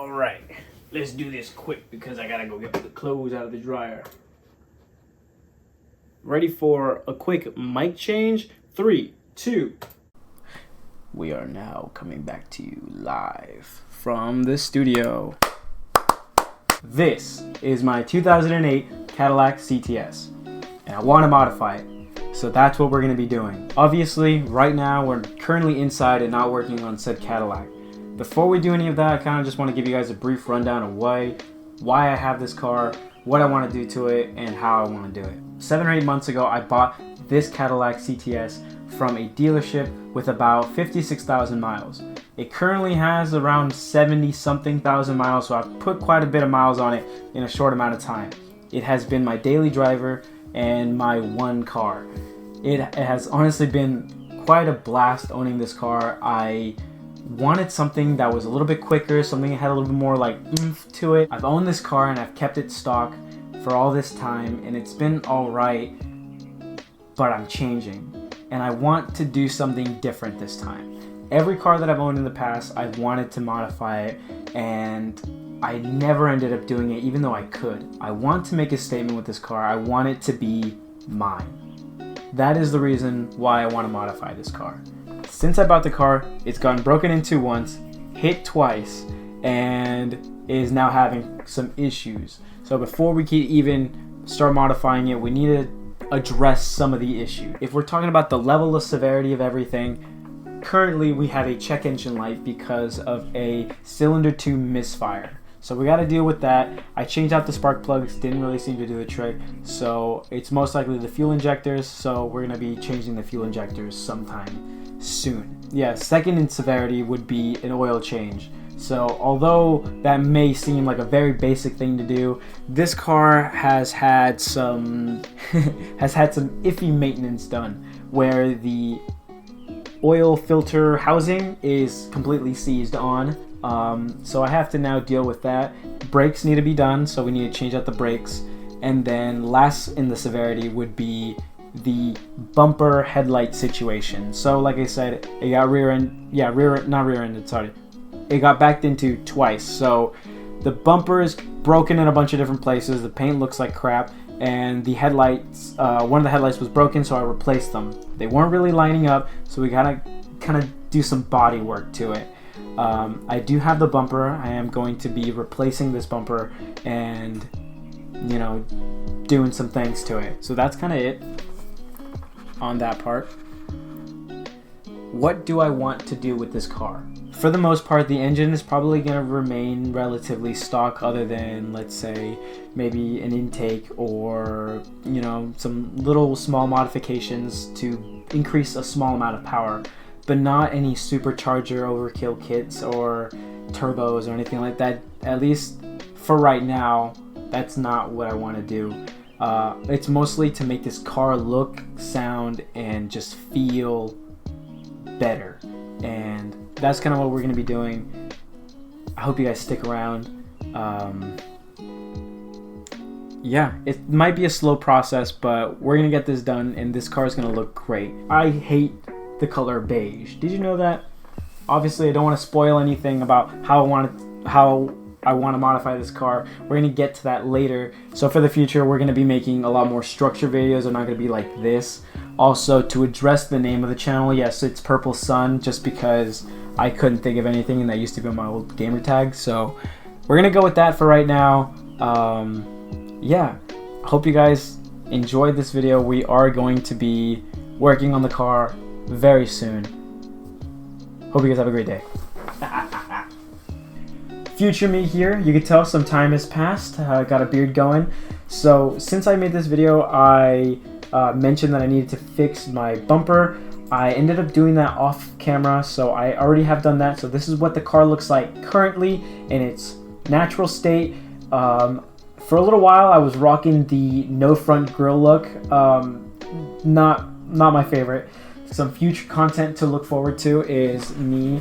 Alright, let's do this quick because I gotta go get the clothes out of the dryer. Ready for a quick mic change? 3, 2. We are now coming back to you live from the studio. This is my 2008 Cadillac CTS, and I want to modify it. So that's what we're going to be doing. Obviously, right now we're currently inside and not working on said Cadillac. Before we do any of that, I kind of just want to give you guys a brief rundown of why I have this car, what I want to do to it, and how I want to do it. 7 or 8 months ago, I bought this Cadillac CTS from a dealership with about 56,000 miles. It currently has around 70-something thousand miles, so I've put quite a bit of miles on it in a short amount of time. It has been my daily driver and my one car. It has honestly been quite a blast owning this car. I wanted something that was a little bit quicker, something that had a little bit more like oomph to it. I've owned this car and I've kept it stock for all this time, and it's been alright, but I'm changing and I want to do something different this time. Every car that I've owned in the past, I've wanted to modify it, and I never ended up doing it, even though I could. I want to make a statement with this car. I want it to be mine. That is the reason why I want to modify this car. Since I bought the car, it's gotten broken into once, hit twice, and is now having some issues. So before we can even start modifying it, we need to address some of the issue. If we're talking about the level of severity of everything, currently we have a check engine light because of a cylinder 2 misfire. So we got to deal with that. I changed out the spark plugs, didn't really seem to do the trick. So it's most likely the fuel injectors. So we're going to be changing the fuel injectors sometime soon. Yeah, second in severity would be an oil change. So although that may seem like a very basic thing to do, this car has had some iffy maintenance done where the oil filter housing is completely seized on. So I have to now deal with that. Brakes need to be done, so we need to change out the brakes. And then last in the severity would be the bumper headlight situation. So like I said, it got it got backed into twice. So the bumper is broken in a bunch of different places. The paint looks like crap, and the headlights, one of the headlights was broken, so I replaced them. They weren't really lining up, so we gotta kind of do some body work to it. I do have the bumper. I am going to be replacing this bumper and, you know, doing some things to it. So that's kind of it on that part. What do I want to do with this car? For the most part, the engine is probably going to remain relatively stock, other than, let's say, maybe an intake or, you know, some little small modifications to increase a small amount of power, but not any supercharger overkill kits or turbos or anything like that. At least for right now, that's not what I want to do. It's mostly to make this car look, sound, and just feel better. And that's kind of what we're going to be doing. I hope you guys stick around. Yeah, it might be a slow process, but we're going to get this done, and this car is going to look great. I hate the color beige. Did you know that? Obviously, I don't want to spoil anything about how I want to modify this car. We're going to get to that later. So for the future, we're going to be making a lot more structure videos. They're not going to be like this. Also, to address the name of the channel, yes, it's Purple Sun, just because I couldn't think of anything, and that used to be my old gamer tag. So we're going to go with that for right now. Yeah, hope you guys enjoyed this video. We are going to be working on the car very soon. Hope you guys have a great day. Future me here. You can tell some time has passed. I got a beard going. So since I made this video, I mentioned that I needed to fix my bumper. I ended up doing that off camera, so I already have done that. So this is what the car looks like currently in its natural state. For a little while, I was rocking the no front grille look. Not my favorite. Some future content to look forward to is me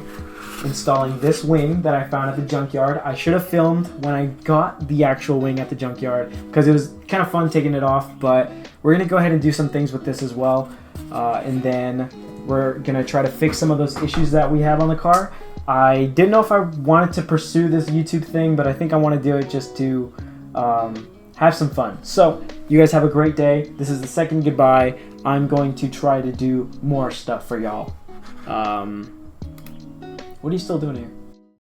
installing this wing that I found at the junkyard. I should have filmed when I got the actual wing at the junkyard because it was kind of fun taking it off, but we're going to go ahead and do some things with this as well. And then we're going to try to fix some of those issues that we have on the car. I didn't know if I wanted to pursue this YouTube thing, but I think I want to do it just to have some fun. So you guys have a great day. This is the second goodbye. I'm going to try to do more stuff for y'all. What are you still doing here?